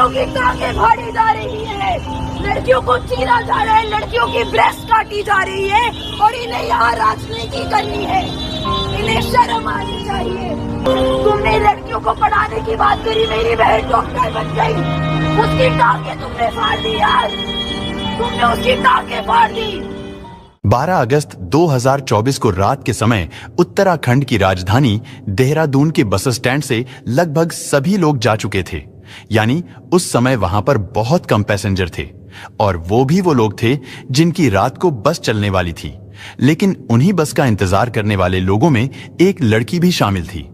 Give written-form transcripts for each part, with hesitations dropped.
लड़कियों की टांगें फाड़ी जा रही है, लड़कियों को चीरा जा रहा है, लड़कियों की ब्रेस्ट काटी जा रही है और इन्हें यहाँ राजनीति करनी है। इन्हें शर्म आनी चाहिए। तुमने लड़कियों को पढ़ाने की बात करी, मेरी बहन डॉक्टर बन गई, उसकी टांगें तुमने फाड़ दी यार, तुमने उसकी टांगें फाड़ दी। 12 अगस्त 2024 को रात के समय उत्तराखंड की राजधानी देहरादून के बस स्टैंड से लगभग सभी लोग जा चुके थे। यानी उस समय वहां पर बहुत कम पैसेंजर थे और वो भी वो लोग थे जिनकी रात को बस चलने वाली थी। लेकिन उन्हीं बस का इंतजार करने वाले लोगों में एक लड़की भी शामिल थी।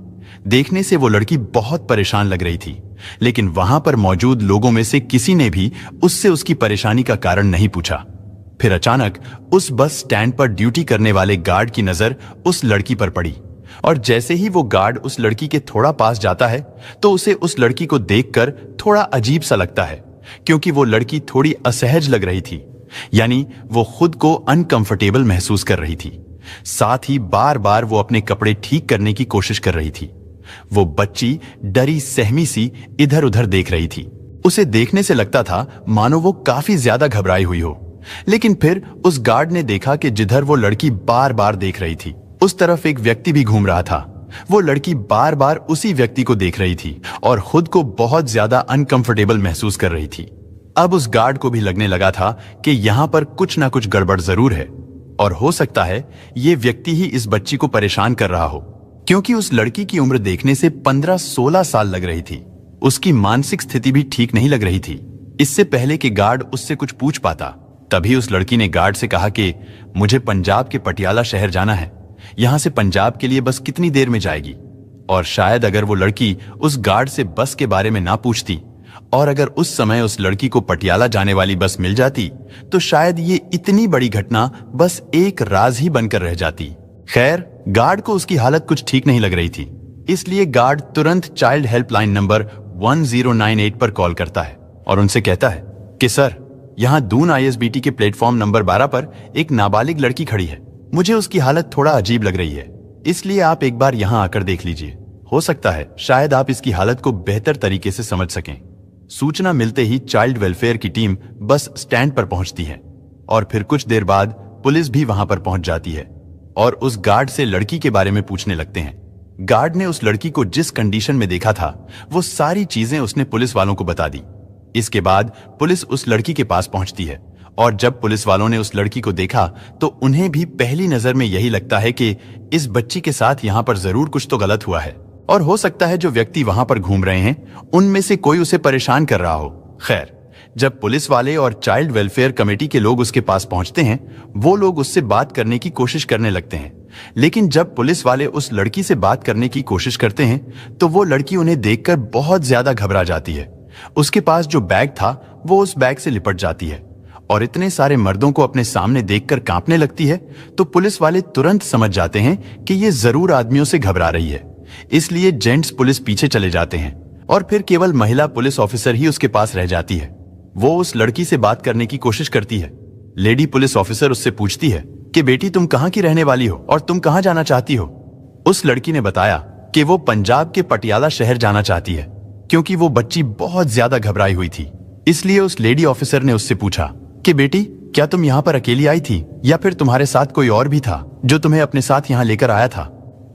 देखने से वो लड़की बहुत परेशान लग रही थी, लेकिन वहां पर मौजूद लोगों में से किसी ने भी उससे उसकी परेशानी का कारण नहीं पूछा। फिर अचानक उस बस स्टैंड पर ड्यूटी करने वाले गार्ड की नजर उस लड़की पर पड़ी और जैसे ही वो गार्ड उस लड़की के थोड़ा पास जाता है तो उसे उस लड़की को देखकर थोड़ा अजीब सा लगता है, क्योंकि वो लड़की थोड़ी असहज लग रही थी। यानी वो खुद को अनकंफर्टेबल महसूस कर रही थी। साथ ही बार बार वो अपने कपड़े ठीक करने की कोशिश कर रही थी। वो बच्ची डरी सहमी सी इधर उधर देख रही थी। उसे देखने से लगता था मानो वो काफी ज्यादा घबराई हुई हो। लेकिन फिर उस गार्ड ने देखा कि जिधर वो लड़की बार बार देख रही थी उस तरफ एक व्यक्ति भी घूम रहा था। वो लड़की बार बार उसी व्यक्ति को देख रही थी और खुद को बहुत ज्यादा अनकंफर्टेबल महसूस कर रही थी। अब उस गार्ड को भी लगने लगा था कि यहां पर कुछ ना कुछ गड़बड़ जरूर है और हो सकता है ये व्यक्ति ही इस बच्ची को परेशान कर रहा हो, क्योंकि उस लड़की की उम्र देखने से 15-16 साल लग रही थी। उसकी मानसिक स्थिति भी ठीक नहीं लग रही थी। इससे पहले कि गार्ड उससे कुछ पूछ पाता, तभी उस लड़की ने गार्ड से कहा कि मुझे पंजाब के पटियाला शहर जाना है, यहां से पंजाब के लिए बस कितनी देर में जाएगी। और शायद अगर वो लड़की उस गार्ड से बस के बारे में ना पूछती और अगर उस समय उस लड़की को पटियाला जाने वाली बस मिल जाती तो शायद ये इतनी बड़ी घटना बस एक राज ही बनकर रह जाती। खैर, गार्ड को उसकी हालत कुछ ठीक नहीं लग रही थी, इसलिए गार्ड तुरंत चाइल्ड हेल्पलाइन नंबर 1098 पर कॉल करता है और उनसे कहता है कि सर, यहाँ दून ISBT के प्लेटफॉर्म नंबर 12 पर एक नाबालिग लड़की खड़ी है। मुझे उसकी हालत थोड़ा अजीब लग रही है, इसलिए आप एक बार यहाँ आकर देख लीजिए। हो सकता है शायद आप इसकी हालत को बेहतर तरीके से समझ सकें। सूचना मिलते ही चाइल्ड वेलफेयर की टीम बस स्टैंड पर पहुंचती है और फिर कुछ देर बाद पुलिस भी वहां पर पहुंच जाती है और उस गार्ड से लड़की के बारे में पूछने लगते हैं। गार्ड ने उस लड़की को जिस कंडीशन में देखा था वो सारी चीजें उसने पुलिस वालों को बता दी। इसके बाद पुलिस उस लड़की के पास पहुंचती है और जब पुलिस वालों ने उस लड़की को देखा तो उन्हें भी पहली नजर में यही लगता है कि इस बच्ची के साथ यहाँ पर जरूर कुछ तो गलत हुआ है और हो सकता है जो व्यक्ति वहां पर घूम रहे हैं उनमें से कोई उसे परेशान कर रहा हो। खैर, जब पुलिस वाले और चाइल्ड वेलफेयर कमेटी के लोग उसके पास पहुंचते हैं वो लोग उससे बात करने की कोशिश करने लगते हैं। लेकिन जब पुलिस वाले उस लड़की से बात करने की कोशिश करते हैं तो वो लड़की उन्हें देखकर बहुत ज्यादा घबरा जाती है। उसके पास जो बैग था वो उस बैग से लिपट जाती है और इतने सारे मर्दों को अपने सामने देखकर कांपने लगती है। तो पुलिस वाले तुरंत समझ जाते हैं कि ये जरूर आदमियों से घबरा रही है, इसलिए जेंट्स पुलिस पीछे चले जाते हैं और फिर केवल महिला पुलिस ऑफिसर ही उसके पास रह जाती है। वो उस लड़की से बात करने की कोशिश करती है। लेडी पुलिस ऑफिसर उससे पूछती है कि बेटी, तुम कहाँ की रहने वाली हो और तुम कहाँ जाना चाहती हो। उस लड़की ने बताया कि वो पंजाब के पटियाला शहर जाना चाहती है, क्योंकि वो बच्ची बहुत ज्यादा घबराई हुई थी। इसलिए उस लेडी ऑफिसर ने उससे पूछा कि बेटी, क्या तुम यहाँ पर अकेली आई थी या फिर तुम्हारे साथ कोई और भी था जो तुम्हें अपने साथ यहाँ लेकर आया था।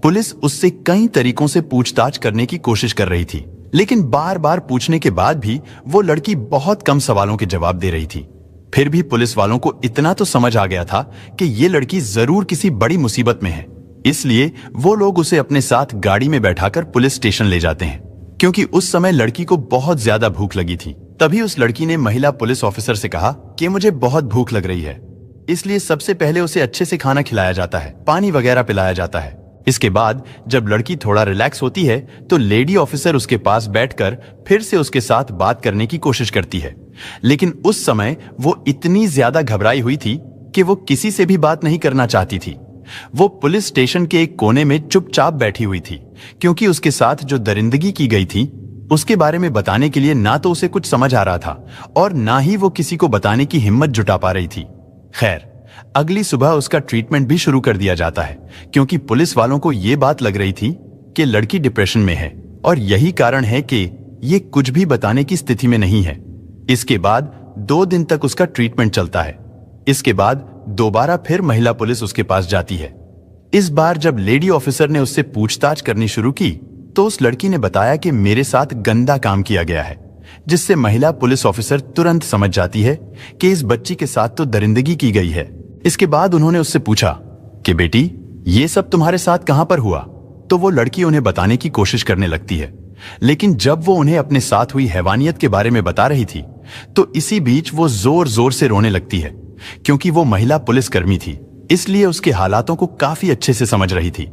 पुलिस उससे कई तरीकों से पूछताछ करने की कोशिश कर रही थी, लेकिन बार बार पूछने के बाद भी वो लड़की बहुत कम सवालों के जवाब दे रही थी। फिर भी पुलिस वालों को इतना तो समझ आ गया था कि ये लड़की जरूर किसी बड़ी मुसीबत में है, इसलिए वो लोग उसे अपने साथ गाड़ी में बैठाकर पुलिस स्टेशन ले जाते हैं, क्योंकि उस समय लड़की को बहुत ज्यादा भूख लगी थी। तभी उस लड़की ने महिला पुलिस ऑफिसर से कहा कि मुझे बहुत भूख लग रही है, इसलिए सबसे पहले उसे अच्छे से खाना खिलाया जाता है, पानी वगैरह पिलाया जाता है। इसके बाद जब लड़की थोड़ा रिलैक्स होती है तो लेडी ऑफिसर उसके पास बैठकर फिर से उसके साथ बात करने की कोशिश करती है, लेकिन उस समय वो इतनी ज्यादा घबराई हुई थी कि वो किसी से भी बात नहीं करना चाहती थी। वो पुलिस स्टेशन के एक कोने में चुपचाप बैठी हुई थी, क्योंकि उसके साथ जो दरिंदगी की गई थी उसके बारे में बताने के लिए ना तो उसे कुछ समझ आ रहा था और ना ही वो किसी को बताने की हिम्मत जुटा पा रही थी। खैर, अगली सुबह उसका ट्रीटमेंट भी शुरू कर दिया जाता है, क्योंकि पुलिस वालों को ये बात लग रही थी कि लड़की डिप्रेशन में है और यही कारण है कि ये कुछ भी बताने की स्थिति में नहीं है। इसके बाद 2 दिन तक उसका ट्रीटमेंट चलता है। इसके बाद दोबारा फिर महिला पुलिस उसके पास जाती है। इस बार जब लेडी ऑफिसर ने उससे पूछताछ करनी शुरू की तो उस लड़की ने बताया कि मेरे साथ गंदा काम किया गया है, जिससे महिला पुलिस ऑफिसर तुरंत समझ जाती है कि इस बच्ची के साथ तो दरिंदगी की गई है। इसके बाद उन्होंने उससे पूछा कि बेटी, ये सब तुम्हारे साथ कहां पर हुआ? तो वो लड़की उन्हें बताने की कोशिश करने लगती है, लेकिन जब वो उन्हें अपने साथ हुई हैवानियत के बारे में बता रही थी तो इसी बीच वो जोर जोर से रोने लगती है, क्योंकि वो महिला पुलिसकर्मी थी, इसलिए उसके हालातों को काफी अच्छे से समझ रही थी।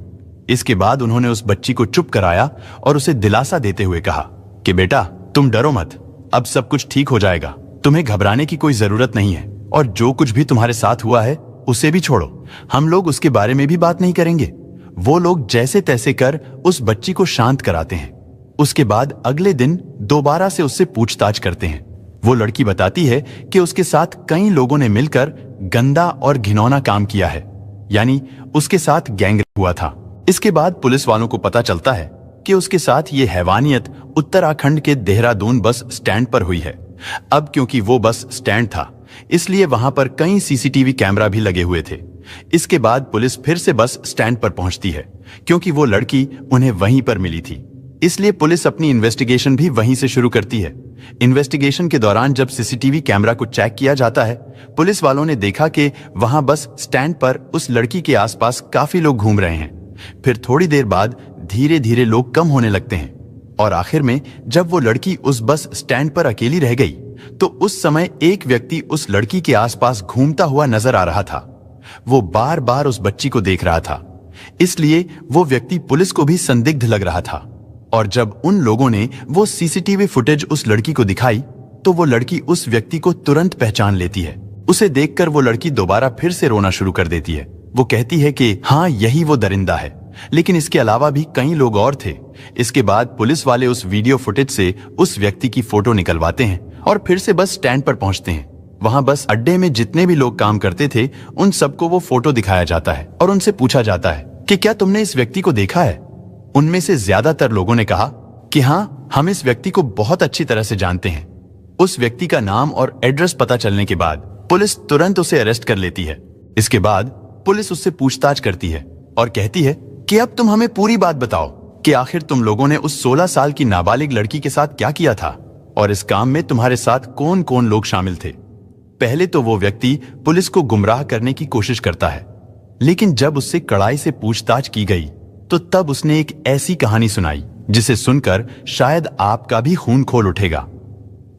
इसके बाद उन्होंने उस बच्ची को चुप कराया और उसे दिलासा देते हुए कहा कि बेटा, तुम डरो मत, अब सब कुछ ठीक हो जाएगा, तुम्हें घबराने की कोई जरूरत नहीं है, और जो कुछ भी तुम्हारे साथ हुआ है उसे भी छोड़ो, हम लोग उसके बारे में भी बात नहीं करेंगे। वो लोग जैसे तैसे कर उस बच्ची को शांत कराते हैं। उसके बाद अगले दिन दोबारा से उससे पूछताछ करते हैं। वो लड़की बताती है कि उसके साथ कई लोगों ने मिलकर गंदा और घिनौना काम किया है, यानी उसके साथ गैंगरेप हुआ था। इसके बाद पुलिस वालों को पता चलता है कि उसके साथ ये हैवानियत उत्तराखंड के देहरादून बस स्टैंड पर हुई है। अब क्योंकि वो बस स्टैंड था, इसलिए वहां पर कई सीसीटीवी कैमरा भी लगे हुए थे। इसके बाद पुलिस फिर से बस स्टैंड पर पहुंचती है, क्योंकि वो लड़की उन्हें वहीं पर मिली थी, इसलिए पुलिस अपनी इन्वेस्टिगेशन भी वहीं से शुरू करती है। इन्वेस्टिगेशन के दौरान जब सीसीटीवी कैमरा को चेक किया जाता है, पुलिस वालों ने देखा कि वहां बस स्टैंड पर उस लड़की के आसपास काफी लोग घूम रहे हैं। फिर थोड़ी देर बाद धीरे धीरे लोग कम होने लगते हैं, और आखिर में जब वो लड़की उस बस स्टैंड पर अकेली रह गई तो उस समय एक व्यक्ति उस लड़की के आसपास घूमता हुआ नजर आ रहा था। वो बार बार उस बच्ची को देख रहा था, इसलिए वो व्यक्ति पुलिस को भी संदिग्ध लग रहा था। और जब उन लोगों ने वो सीसीटीवी फुटेज उस लड़की को दिखाई तो वो लड़की उस व्यक्ति को तुरंत पहचान लेती है। उसे देखकर वो लड़की दोबारा फिर से रोना शुरू कर देती है। वो कहती है कि हाँ, यही वो दरिंदा है, लेकिन इसके अलावा भी कई लोग और थे। इसके बाद पुलिस वाले उस वीडियो फुटेज से उस व्यक्ति की फोटो निकलवाते हैं और फिर से बस स्टैंड पर पहुंचते हैं। वहां बस अड्डे में जितने भी लोग काम करते थे उन सबको वो फोटो दिखाया जाता है और उनसे पूछा जाता है कि क्या तुमने इस व्यक्ति को देखा है? उनमें से ज्यादातर लोगों ने कहा कि हाँ, हम इस व्यक्ति को बहुत अच्छी तरह से जानते हैं। उस व्यक्ति का नाम और एड्रेस पता चलने के बाद पुलिस तुरंत उसे अरेस्ट कर लेती है। इसके बाद पुलिस उससे पूछताछ करती है और कहती है कि अब तुम हमें पूरी बात बताओ कि आखिर तुम लोगों ने उस 16 साल की नाबालिग लड़की के साथ क्या किया था और इस काम में तुम्हारे साथ कौन कौन लोग शामिल थे। पहले तो वो व्यक्ति पुलिस को गुमराह करने की कोशिश करता है, लेकिन जब उससे कड़ाई से पूछताछ की गई तो तब उसने एक ऐसी कहानी सुनाई जिसे सुनकर शायद आपका भी खून खोल उठेगा।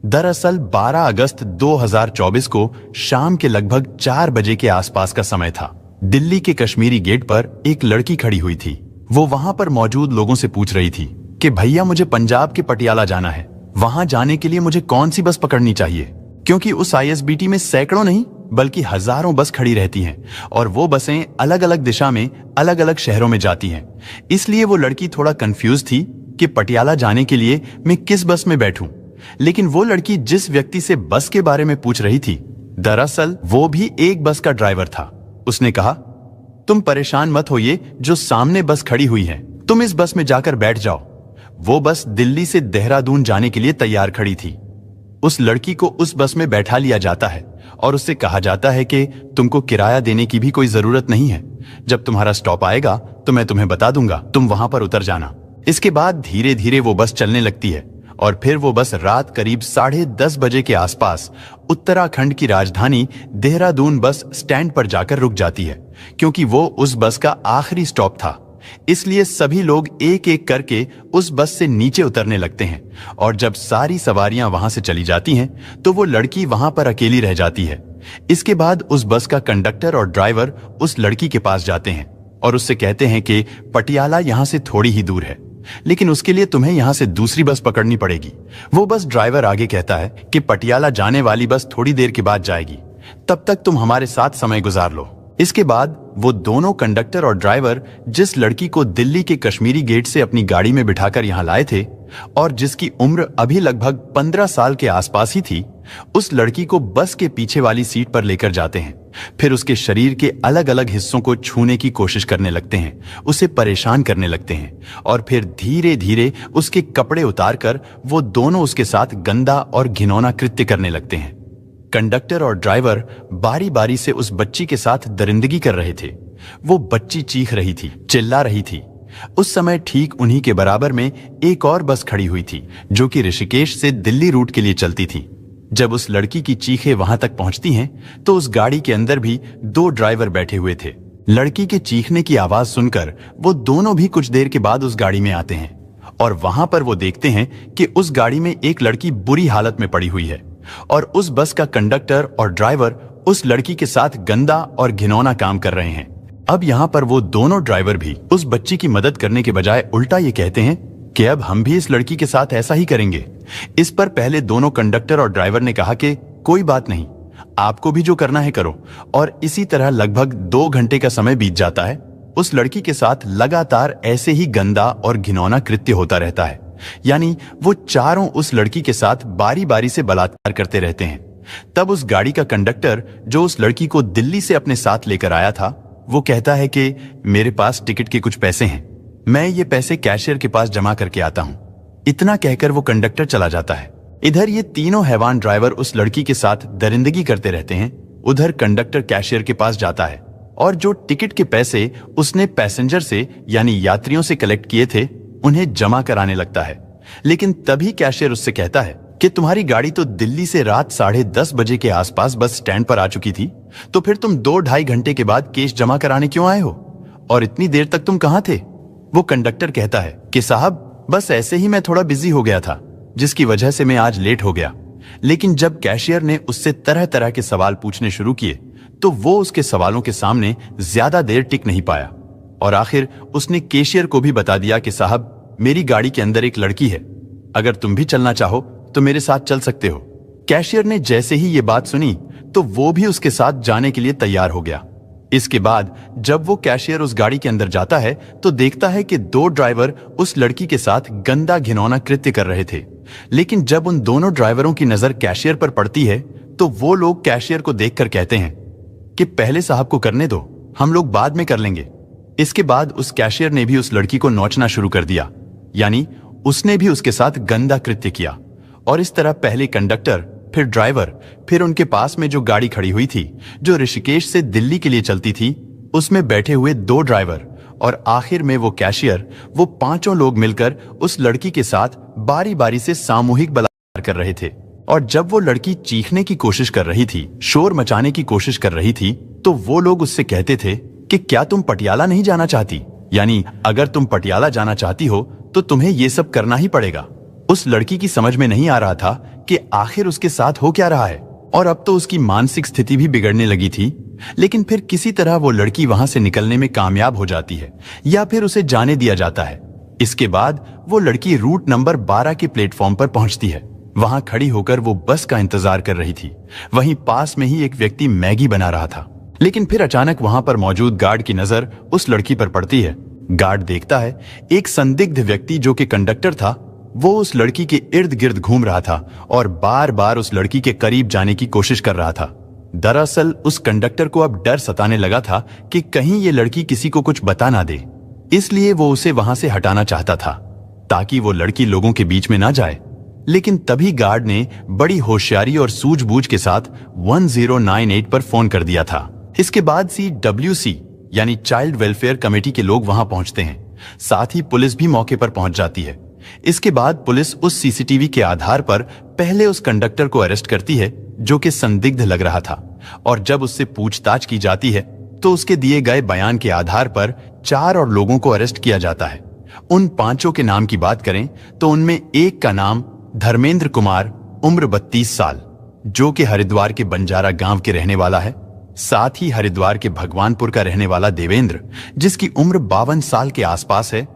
दरअसल 12 अगस्त 2024 को शाम के लगभग 4 बजे के आसपास का समय था। दिल्ली के कश्मीरी गेट पर एक लड़की खड़ी हुई थी। वो वहां पर मौजूद लोगों से पूछ रही थी कि भैया, मुझे पंजाब के पटियाला जाना है, वहां जाने के लिए मुझे कौन सी बस पकड़नी चाहिए? क्योंकि उस ISBT में सैकड़ों नहीं बल्कि हजारों बस खड़ी रहती हैं और वो बसें अलग अलग दिशा में अलग अलग शहरों में जाती हैं। इसलिए वो लड़की थोड़ा कंफ्यूज थी कि पटियाला जाने के लिए मैं किस बस में बैठूं। लेकिन वो लड़की जिस व्यक्ति से बस के बारे में पूछ रही थी, दरअसल वो भी एक बस का ड्राइवर था। उसने कहा, तुम परेशान मत होइए, जो सामने बस खड़ी हुई है, तुम इस बस में जाकर बैठ जाओ। वो बस दिल्ली से देहरादून जाने के लिए तैयार खड़ी थी। उस लड़की को उस बस में बैठा लिया जाता है और उससे कहा जाता है कि तुमको किराया देने की भी कोई जरूरत नहीं है, जब तुम्हारा स्टॉप आएगा तो मैं तुम्हें बता दूंगा, तुम वहां पर उतर जाना। इसके बाद धीरे धीरे वो बस चलने लगती है और फिर वो बस रात करीब 10:30 बजे के आसपास उत्तराखंड की राजधानी देहरादून बस स्टैंड पर जाकर रुक जाती है, क्योंकि वो उस बस का आखिरी स्टॉप था। इसलिए सभी लोग एक एक करके उस बस से नीचे उतरने लगते हैं और जब सारी सवारियां वहां से चली जाती हैं तो वो लड़की वहां पर अकेली रह जाती है। इसके बाद उस बस का कंडक्टर और ड्राइवर उस लड़की के पास जाते हैं और उससे कहते हैं कि पटियाला यहां से थोड़ी ही दूर है, लेकिन उसके लिए तुम्हें यहां से दूसरी बस पकड़नी पड़ेगी। वो बस ड्राइवर आगे कहता है कि पटियाला जाने वाली बस थोड़ी देर के बाद जाएगी, तब तक तुम हमारे साथ समय गुजार लो। इसके बाद वो दोनों कंडक्टर और ड्राइवर जिस लड़की को दिल्ली के कश्मीरी गेट से अपनी गाड़ी में बिठाकर यहां लाए थे और जिसकी उम्र अभी लगभग 15 साल के आसपास ही थी, उस लड़की को बस के पीछे वाली सीट पर लेकर जाते हैं फिर उसके शरीर के अलग अलग हिस्सों को छूने की कोशिश करने लगते हैं, उसे परेशान करने लगते हैं और फिर धीरे धीरे उसके कपड़े उतारकर वो दोनों उसके साथ गंदा और घिनौना कृत्य करने लगते हैं। कंडक्टर और ड्राइवर बारी बारी से उस बच्ची के साथ दरिंदगी कर रहे थे। वो बच्ची चीख रही थी, चिल्ला रही थी। उस समय ठीक उन्हीं के बराबर में एक और बस खड़ी हुई थी जो कि ऋषिकेश से दिल्ली रूट के लिए चलती थी। जब उस लड़की की चीखें वहां तक पहुंचती हैं तो उस गाड़ी के अंदर भी 2 ड्राइवर बैठे हुए थे। लड़की के चीखने की आवाज सुनकर वो दोनों भी कुछ देर के बाद उस गाड़ी में आते हैं और वहां पर वो देखते हैं कि उस गाड़ी में एक लड़की बुरी हालत में पड़ी हुई है और उस बस का कंडक्टर और ड्राइवर उस लड़की के साथ गंदा और घिनौना काम कर रहे हैं। अब यहाँ पर वो दोनों ड्राइवर भी उस बच्ची की मदद करने के बजाय उल्टा ये कहते हैं कि अब हम भी इस लड़की के साथ ऐसा ही करेंगे। इस पर पहले दोनों कंडक्टर और ड्राइवर ने कहा कि कोई बात नहीं, आपको भी जो करना है करो। और इसी तरह लगभग 2 घंटे का समय बीत जाता है। उस लड़की के साथ लगातार ऐसे ही गंदा और घिनौना कृत्य होता रहता है, यानी वो चारों उस लड़की के साथ बारी बारी से बलात्कार करते रहते हैं। तब उस गाड़ी का कंडक्टर जो उस लड़की को दिल्ली से अपने साथ लेकर आया था, वो कहता है कि मेरे पास टिकट के कुछ पैसे हैं, मैं ये पैसे कैशियर के पास जमा करके आता हूं। इतना कहकर वो कंडक्टर चला जाता है। इधर ये तीनों हैवान ड्राइवर उस लड़की के साथ दरिंदगी करते रहते हैं। उधर कंडक्टर कैशियर के पास जाता है और जो टिकट के पैसे उसने पैसेंजर से यानी यात्रियों से कलेक्ट किए थे उन्हें जमा कराने लगता है। लेकिन तभी कैशियर उससे कहता है कि तुम्हारी गाड़ी तो दिल्ली से रात 10:30 बजे के आसपास बस स्टैंड पर आ चुकी थी, तो फिर तुम 2-2.5 घंटे के बाद कैश जमा कराने क्यों आए हो और इतनी देर तक तुम कहां थे? वो कंडक्टर कहता है कि साहब बस ऐसे ही मैं थोड़ा बिजी हो गया था, जिसकी वजह से मैं आज लेट हो गया। लेकिन जब कैशियर ने उससे तरह तरह के सवाल पूछने शुरू किए तो वो उसके सवालों के सामने ज्यादा देर टिक नहीं पाया और आखिर उसने कैशियर को भी बता दिया कि साहब मेरी गाड़ी के अंदर एक लड़की है, अगर तुम भी चलना चाहो तो मेरे साथ चल सकते हो। कैशियर ने जैसे ही ये बात सुनी तो वो भी उसके साथ जाने के लिए तैयार हो गया। इसके बाद जब वो कैशियर उस गाड़ी के अंदर जाता है तो देखता है कि 2 ड्राइवर उस लड़की के साथ गंदा घिनौना कृत्य कर रहे थे। लेकिन जब उन दोनों ड्राइवरों की नजर कैशियर पर पड़ती है तो वो लोग कैशियर को देखकर कहते हैं कि पहले साहब को करने दो, हम लोग बाद में कर लेंगे। इसके बाद उस कैशियर ने भी उस लड़की को नोचना शुरू कर दिया, यानी उसने भी उसके साथ गंदा कृत्य किया। और इस तरह पहले कंडक्टर, फिर ड्राइवर, फिर उनके पास में जो गाड़ी खड़ी हुई थी जो ऋषिकेश से दिल्ली के लिए चलती थी, उसमें बैठे हुए 2 ड्राइवर और आखिर में वो कैशियर, वो 5 लोग मिलकर उस लड़की के साथ बारी बारी से सामूहिक बलात्कार कर रहे थे। और जब वो लड़की चीखने की कोशिश कर रही थी, शोर मचाने की कोशिश कर रही थी, तो वो लोग उससे कहते थे कि क्या तुम पटियाला नहीं जाना चाहती, यानी अगर तुम पटियाला जाना चाहती हो तो तुम्हें ये सब करना ही पड़ेगा। उस लड़की की समझ में नहीं आ रहा था कि आखिर उसके साथ हो क्या रहा है और अब तो उसकी मानसिक स्थिति भी बिगड़ने लगी थी। लेकिन फिर किसी तरह वो लड़की वहां से निकलने में कामयाब हो जाती है या फिर उसे जाने दिया जाता है। इसके बाद वो लड़की रूट नंबर 12 के प्लेटफॉर्म पर पहुंचती है। वहां खड़ी होकर वो बस का इंतजार कर रही थी। वहीं पास में ही एक व्यक्ति मैगी बना रहा था। लेकिन फिर अचानक वहां पर मौजूद गार्ड की नजर उस लड़की पर पड़ती है। गार्ड देखता है एक संदिग्ध व्यक्ति जो कि कंडक्टर था, वो उस लड़की के इर्द गिर्द घूम रहा था और बार बार उस लड़की के करीब जाने की कोशिश कर रहा था। दरअसल उस कंडक्टर को अब डर सताने लगा था कि कहीं ये लड़की किसी को कुछ बता ना दे, इसलिए वो उसे वहां से हटाना चाहता था ताकि वो लड़की लोगों के बीच में ना जाए। लेकिन तभी गार्ड ने बड़ी होशियारी और सूझबूझ के साथ 1098 पर फोन कर दिया था। इसके बाद CWC यानी चाइल्ड वेलफेयर कमेटी के लोग वहां पहुंचते हैं। साथ ही पुलिस भी मौके पर पहुंच जाती है। इसके बाद पुलिस उस CCTV के आधार पर पहले उस कंडक्टर को अरेस्ट करती है जो कि संदिग्ध लग रहा था, और जब उससे पूछताछ की जाती है तो उसके दिए गए बयान के आधार पर 4 और लोगों को अरेस्ट किया जाता है। उन 5 के नाम की बात करें तो उनमें एक का नाम धर्मेंद्र कुमार, उम्र 32 साल, जो कि हरिद्वार के बंजारा गांव के रहने वाला है। साथ ही हरिद्वार के भगवानपुर का रहने वाला देवेंद्र, जिसकी उम्र 52 साल के आसपास है,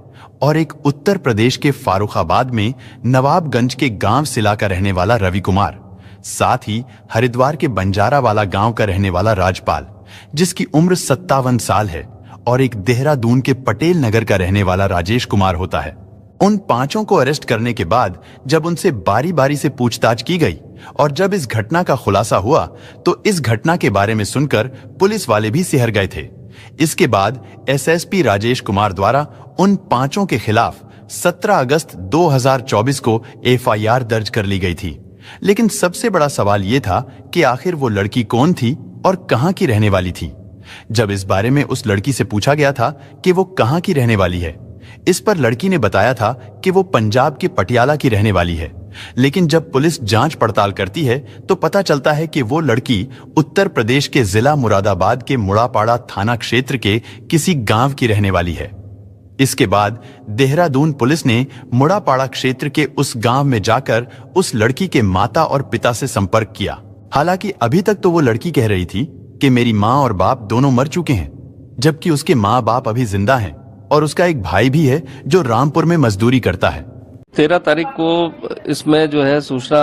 और एक उत्तर प्रदेश के फारुखाबाद में नवाबगंज के गांव सिला का रहने वाला रवि कुमार। साथ ही हरिद्वार के बंजारा वाला गांव का रहने वाला राजपाल, जिसकी उम्र 57 साल है, और एक देहरादून के पटेल नगर का रहने वाला राजेश कुमार होता है। उन पांचों को अरेस्ट करने के बाद जब उनसे बारी बारी से पूछताछ की गई और जब इस घटना का खुलासा हुआ तो इस घटना के बारे में सुनकर पुलिस वाले भी सिहर गए थे। इसके बाद एसएसपी राजेश कुमार द्वारा उन पांचों के खिलाफ 17 अगस्त 2024 को एफआईआर दर्ज कर ली गई थी। लेकिन सबसे बड़ा सवाल यह था कि आखिर वो लड़की कौन थी और कहां की रहने वाली थी। जब इस बारे में उस लड़की से पूछा गया था कि वो कहां की रहने वाली है, इस पर लड़की ने बताया था कि वो पंजाब के पटियाला की रहने वाली है। लेकिन जब पुलिस जांच पड़ताल करती है तो पता चलता है कि वो लड़की उत्तर प्रदेश के जिला मुरादाबाद के मुड़ापाड़ा थाना क्षेत्र के किसी गांव की रहने वाली है। इसके बाद देहरादून पुलिस ने मुड़ापाड़ा क्षेत्र के उस गांव में जाकर उस लड़की के माता और पिता से संपर्क किया। हालांकि अभी तक तो वो लड़की कह रही थी कि मेरी माँ और बाप दोनों मर चुके हैं, जबकि उसके माँ बाप अभी जिंदा हैं और उसका एक भाई भी है जो रामपुर में मजदूरी करता है। 13 तारीख को इसमें जो है सूचना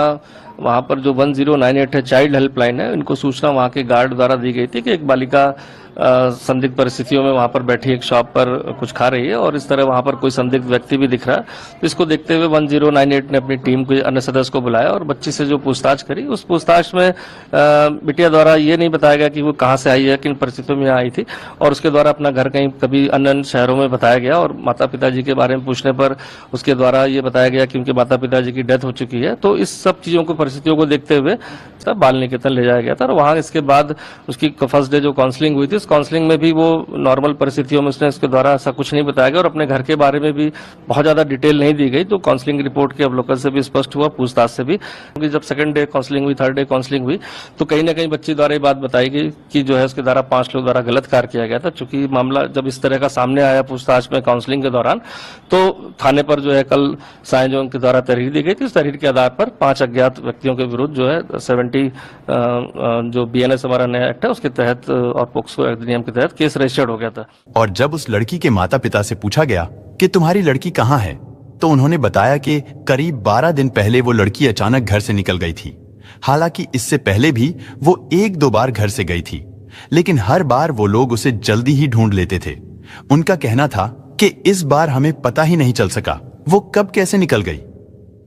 वहाँ पर जो 1098 है, चाइल्ड हेल्पलाइन है, इनको सूचना वहाँ के गार्ड द्वारा दी गई थी कि एक बालिका संदिग्ध परिस्थितियों में वहाँ पर बैठी एक शॉप पर कुछ खा रही है और इस तरह वहाँ पर कोई संदिग्ध व्यक्ति भी दिख रहा है। तो इसको देखते हुए 1098 ने अपनी टीम के अन्य सदस्य को बुलाया और बच्ची से जो पूछताछ करी, उस पूछताछ में बिटिया द्वारा ये नहीं बताया गया कि वो कहाँ से आई है, किन परिस्थितियों में आई थी, और उसके द्वारा अपना घर कहीं कभी अन्य शहरों में बताया गया। और माता पिताजी के बारे में पूछने पर उसके द्वारा ये बताया गया कि उनके माता पिताजी की डेथ हो चुकी है। तो इस सब चीज़ों को, परिस्थितियों को देखते हुए तब बाल निकेतन ले जाया गया था। और वहाँ इसके बाद उसकी फर्स्ट डे जो काउंसलिंग हुई थी, उस काउंसलिंग में भी वो नॉर्मल परिस्थितियों में उसने इसके द्वारा ऐसा कुछ नहीं बताया गया और अपने घर के बारे में भी बहुत ज़्यादा डिटेल नहीं दी गई। तो काउंसलिंग रिपोर्ट के अवलोकन से भी स्पष्ट हुआ, पूछताछ से भी, क्योंकि जब सेकंड डे काउंसलिंग हुई, थर्ड डे काउंसलिंग हुई, तो कहीं ना कहीं बच्ची द्वारा ये बात बताई गई कि जो है उसके द्वारा 5 लोग द्वारा गलत कार्य किया गया था। चूंकि मामला जब इस तरह का सामने आया पूछताछ में काउंसलिंग के दौरान, तो थाने पर जो है कल साय जो उनके द्वारा तहरीर दी गई थी। उस तहरीर के आधार पर 5 अज्ञात व्यक्तियों के विरुद्ध जो है 70 जो बीएनएस हमारा नया एक्ट है उसके तहत और पोक्सो अधिनियम के तहत केस रजिस्टर्ड हो गया था। और जब उस लड़की के माता पिता से पूछा गया कि तुम्हारी लड़की कहाँ है, तो उन्होंने बताया कि करीब 12 दिन पहले वो लड़की अचानक घर से निकल गई थी। हालांकि इससे पहले भी वो 1-2 बार घर से गई थी, लेकिन हर बार वो लोग उसे जल्दी ही ढूंढ लेते थे। उनका कहना था कि इस बार हमें पता ही नहीं चल सका वो कब कैसे निकल गई।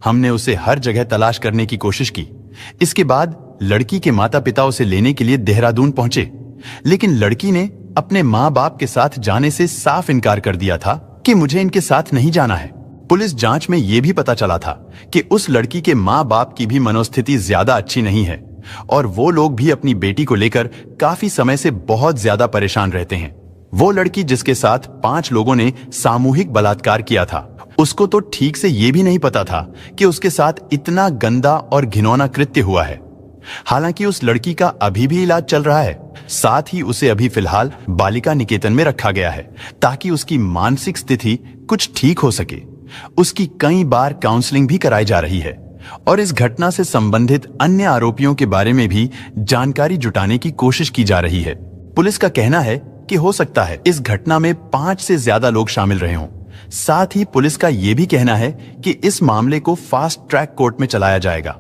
हमने उसे हर जगह तलाश करने की कोशिश की। इसके बाद लड़की के माता पिता उसे लेने के लिए देहरादून पहुंचे, लेकिन लड़की ने अपने माँ बाप के साथ जाने से साफ इनकार कर दिया था कि मुझे इनके साथ नहीं जाना है। पुलिस जांच में यह भी पता चला था कि उस लड़की के माँ बाप की भी मनोस्थिति ज्यादा अच्छी नहीं है और वो लोग भी अपनी बेटी को लेकर काफी समय से बहुत ज्यादा परेशान रहते हैं। वो लड़की जिसके साथ 5 लोगों ने सामूहिक बलात्कार किया था, उसको तो ठीक से ये भी नहीं पता था कि उसके साथ इतना गंदा और घिनौना कृत्य हुआ है। हालांकि उस लड़की का अभी भी इलाज चल रहा है, साथ ही उसे अभी फिलहाल बालिका निकेतन में रखा गया है ताकि उसकी मानसिक स्थिति कुछ ठीक हो सके। उसकी कई बार काउंसलिंग भी कराई जा रही है और इस घटना से संबंधित अन्य आरोपियों के बारे में भी जानकारी जुटाने की कोशिश की जा रही है। पुलिस का कहना है कि हो सकता है इस घटना में 5 से ज्यादा लोग शामिल रहे हों। साथ ही पुलिस का यह भी कहना है कि इस मामले को फास्ट ट्रैक कोर्ट में चलाया जाएगा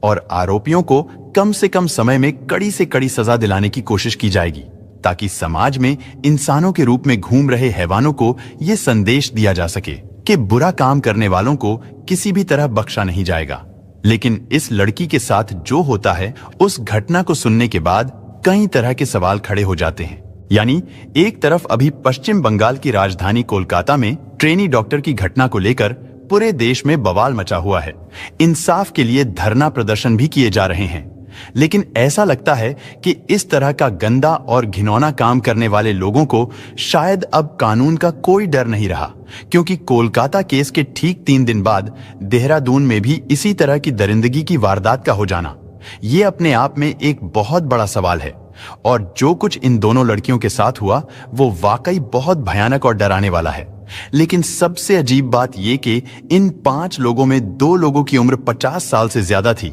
और आरोपियों को कम से कम समय में कड़ी से कड़ी सजा दिलाने की कोशिश की जाएगी ताकि समाज में इंसानों के रूप में घूम रहे हैवानों को यह संदेश दिया जा सके कि बुरा काम करने वालों को किसी भी तरह बख्शा नहीं जाएगा। लेकिन इस लड़की के साथ जो होता है, उस घटना को सुनने के बाद कई तरह के सवाल खड़े हो जाते हैं। यानी एक तरफ अभी पश्चिम बंगाल की राजधानी कोलकाता में ट्रेनी डॉक्टर की घटना को लेकर पूरे देश में बवाल मचा हुआ है। इंसाफ के लिए धरना प्रदर्शन भी किए जा रहे हैं, लेकिन ऐसा लगता है कि इस तरह का गंदा और घिनौना काम करने वाले लोगों को शायद अब कानून का कोई डर नहीं रहा, क्योंकि कोलकाता केस के ठीक 3 दिन बाद देहरादून में भी इसी तरह की दरिंदगी की वारदात का हो जाना, ये अपने आप में एक बहुत बड़ा सवाल है। और जो कुछ इन दोनों लड़कियों के साथ हुआ वो वाकई बहुत भयानक और डराने वाला है। लेकिन सबसे अजीब बात यह कि इन 5 लोगों में 2 लोगों की उम्र 50 साल से ज्यादा थी।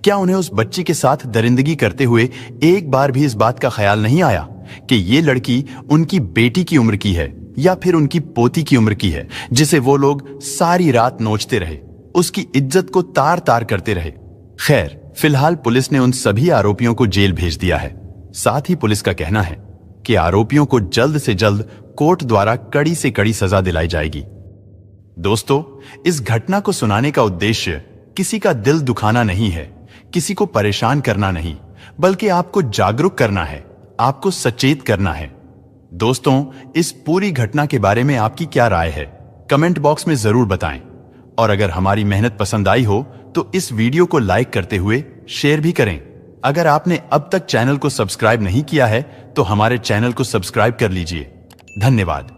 क्या उन्हें उस बच्ची के साथ दरिंदगी करते हुए एक बार भी इस बात का ख्याल नहीं आया कि ये लड़की उनकी बेटी की उम्र की है या फिर उनकी पोती की उम्र की है, जिसे वो लोग सारी रात नोचते रहे, उसकी इज्जत को तार तार करते रहे। खैर, फिलहाल पुलिस ने उन सभी आरोपियों को जेल भेज दिया है। साथ ही पुलिस का कहना है कि आरोपियों को जल्द से जल्द कोर्ट द्वारा कड़ी से कड़ी सजा दिलाई जाएगी। दोस्तों, इस घटना को सुनाने का उद्देश्य किसी का दिल दुखाना नहीं है, किसी को परेशान करना नहीं, बल्कि आपको जागरूक करना है, आपको सचेत करना है। दोस्तों, इस पूरी घटना के बारे में आपकी क्या राय है, कमेंट बॉक्स में जरूर बताएं। और अगर हमारी मेहनत पसंद आई हो तो इस वीडियो को लाइक करते हुए शेयर भी करें। अगर आपने अब तक चैनल को सब्सक्राइब नहीं किया है तो हमारे चैनल को सब्सक्राइब कर लीजिए। धन्यवाद।